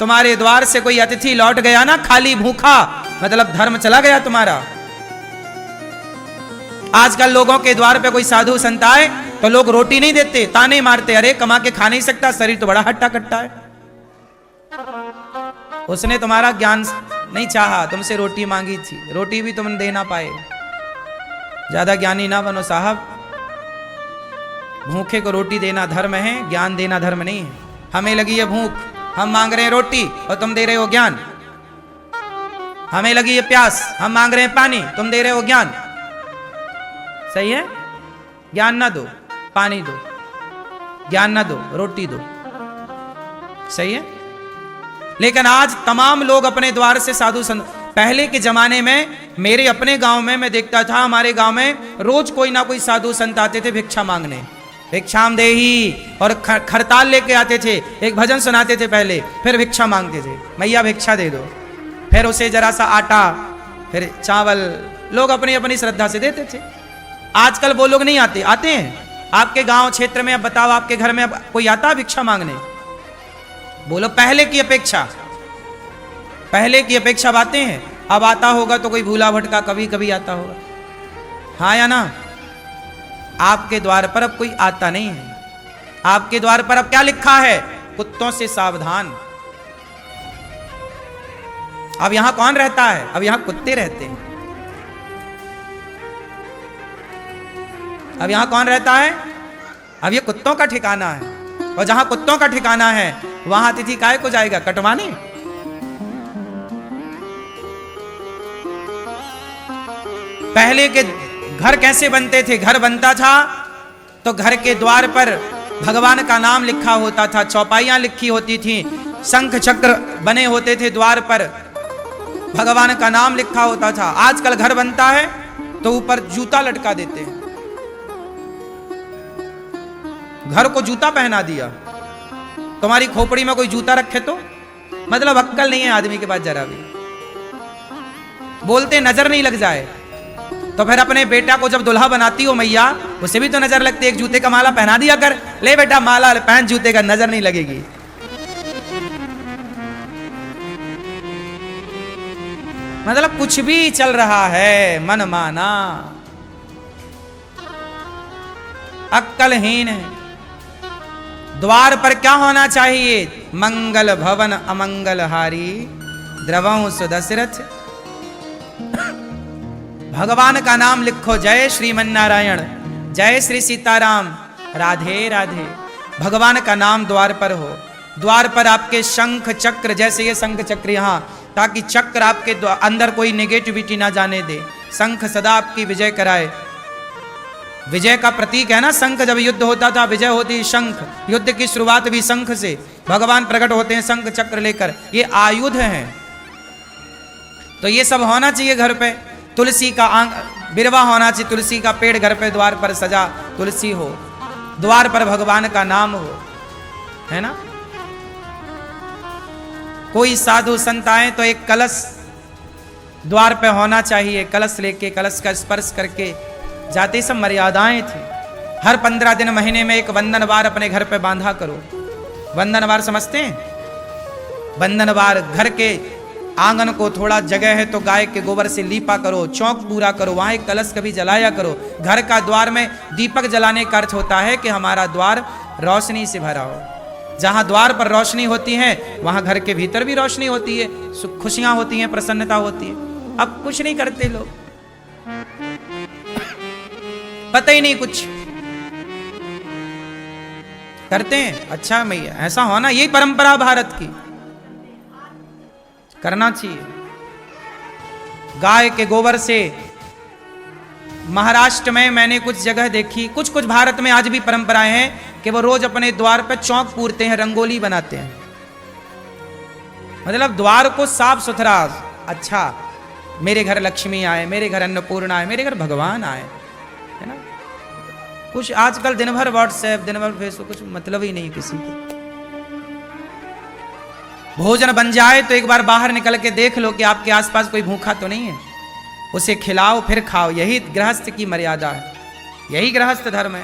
तुम्हारे द्वार से कोई अतिथि लौट गया ना खाली भूखा, मतलब धर्म चला गया तुम्हारा। आजकल लोगों के द्वार पे कोई साधु संत आए तो लोग रोटी नहीं देते, ताने मारते, अरे कमा के खा नहीं सकता, शरीर तो बड़ा हट्टा कट्टा है। उसने तुम्हारा ज्ञान नहीं चाहा, तुमसे रोटी मांगी थी, रोटी भी तुम दे ना पाए। ज्यादा ज्ञानी ना बनो साहब, भूखे को रोटी देना धर्म है, ज्ञान देना धर्म नहीं है। हमें लगी है भूख, हम मांग रहे हैं रोटी और तुम दे रहे हो ज्ञान। हमें लगी है प्यास, हम मांग रहे हैं पानी, तुम दे रहे हो ज्ञान। सही है? ज्ञान ना दो, पानी दो, ज्ञान ना दो, रोटी दो। सही है? लेकिन आज तमाम लोग अपने द्वार से साधु संत, पहले के जमाने में मेरे अपने गांव में मैं देखता था, हमारे गांव में रोज कोई ना कोई साधु संत आते थे भिक्षा मांगने, भिक्षाम देही, और खरताल लेके आते थे, एक भजन सुनाते थे पहले, फिर भिक्षा मांगते थे, मैया भिक्षा दे दो, फिर उसे जरा सा आटा, फिर चावल, लोग अपनी अपनी श्रद्धा से देते थे। आजकल वो लोग नहीं आते, आते हैं आपके गांव क्षेत्र में? अब बताओ, आपके घर में अब कोई आता है भिक्षा मांगने? बोलो, पहले की अपेक्षा, पहले की अपेक्षा बातें हैं। अब आता होगा तो कोई भूला भटका कभी कभी आता होगा, हाँ या ना? आपके द्वार पर अब कोई आता नहीं है। आपके द्वार पर अब क्या लिखा है? कुत्तों से सावधान। अब यहां कौन रहता है? अब यहां कुत्ते रहते हैं। अब यहां कौन रहता है? अब ये कुत्तों का ठिकाना है, और जहां कुत्तों का ठिकाना है वहां अतिथि काहे को जाएगा? कटवाने। पहले के घर कैसे बनते थे? घर बनता था तो घर के द्वार पर भगवान का नाम लिखा होता था, चौपाइयां लिखी होती थी, शंख चक्र बने होते थे द्वार पर, भगवान का नाम लिखा होता था। आजकल घर बनता है तो ऊपर जूता लटका देते हैं, घर को जूता पहना दिया। तुम्हारी खोपड़ी में कोई जूता रखे तो मतलब अक्कल नहीं है आदमी के पास जरा भी। बोलते नजर नहीं लग जाए, तो फिर अपने बेटा को जब दुल्हा बनाती हो मैया, उसे भी तो नजर लगती है, एक जूते का माला पहना दिया कर, ले बेटा माला पहन जूते का, नजर नहीं लगेगी। मतलब कुछ भी चल रहा है मन माना, अक्कलहीन है। द्वार पर क्या होना चाहिए? मंगल भवन अमंगल हारी, द्रवं सुदशरथ। भगवान का नाम लिखो, जय श्रीमन नारायण, जय श्री सीताराम, राधे राधे। भगवान का नाम द्वार पर हो, द्वार पर आपके शंख चक्र, जैसे ये शंख चक्र यहाँ, ताकि चक्र आपके अंदर कोई नेगेटिविटी ना जाने दे, शंख सदा आपकी विजय कराए। विजय का प्रतीक है ना शंख, जब युद्ध होता था विजय होती शंख, युद्ध की शुरुआत भी शंख से, भगवान प्रकट होते हैं शंख चक्र लेकर, ये आयुध हैं। तो ये सब होना चाहिए घर पे। तुलसी का बिरवा होना चाहिए, तुलसी का पेड़ घर पे द्वार पर सजा, तुलसी हो, द्वार पर भगवान का नाम हो, है ना? कोई साधु संत आए तो एक कलश द्वार पे होना चाहिए, कलश लेके, कलश का स्पर्श करके जाते। सब मर्यादाएं थी। हर 15 दिन महीने में एक वंदनवार अपने घर पे बांधा करो। वंदनवार समझते हैं? वंदनवार घर के आंगन को थोड़ा जगह है तो गाय के गोबर से लीपा करो, चौक पूरा करो, वहां एक कलश कभी जलाया करो। घर का द्वार में दीपक जलाने का अर्थ होता है कि हमारा द्वार रोशनी से भरा हो। जहां द्वार पर रोशनी होती है वहां घर के भीतर भी रोशनी होती है, खुशियां होती हैं, प्रसन्नता होती है। अब कुछ नहीं करते लोग, पता ही नहीं कुछ करते हैं। अच्छा मैया ऐसा होना, यही परंपरा भारत की, करना चाहिए। गाय के गोबर से महाराष्ट्र में मैंने कुछ जगह देखी, कुछ कुछ भारत में आज भी परंपराएं हैं कि वो रोज अपने द्वार पर चौक पूरते हैं, रंगोली बनाते हैं, मतलब द्वार को साफ सुथरा। अच्छा मेरे घर लक्ष्मी आए, मेरे घर अन्नपूर्णा आए, मेरे घर भगवान आए, है ना? कुछ आजकल दिन भर व्हाट्सएप, दिन भर फेसबुक, कुछ मतलब ही नहीं किसी को। भोजन बन जाए तो एक बार बाहर निकल के देख लो कि आपके आसपास कोई भूखा तो नहीं है, उसे खिलाओ फिर खाओ। यही गृहस्थ की मर्यादा है, यही गृहस्थ धर्म है।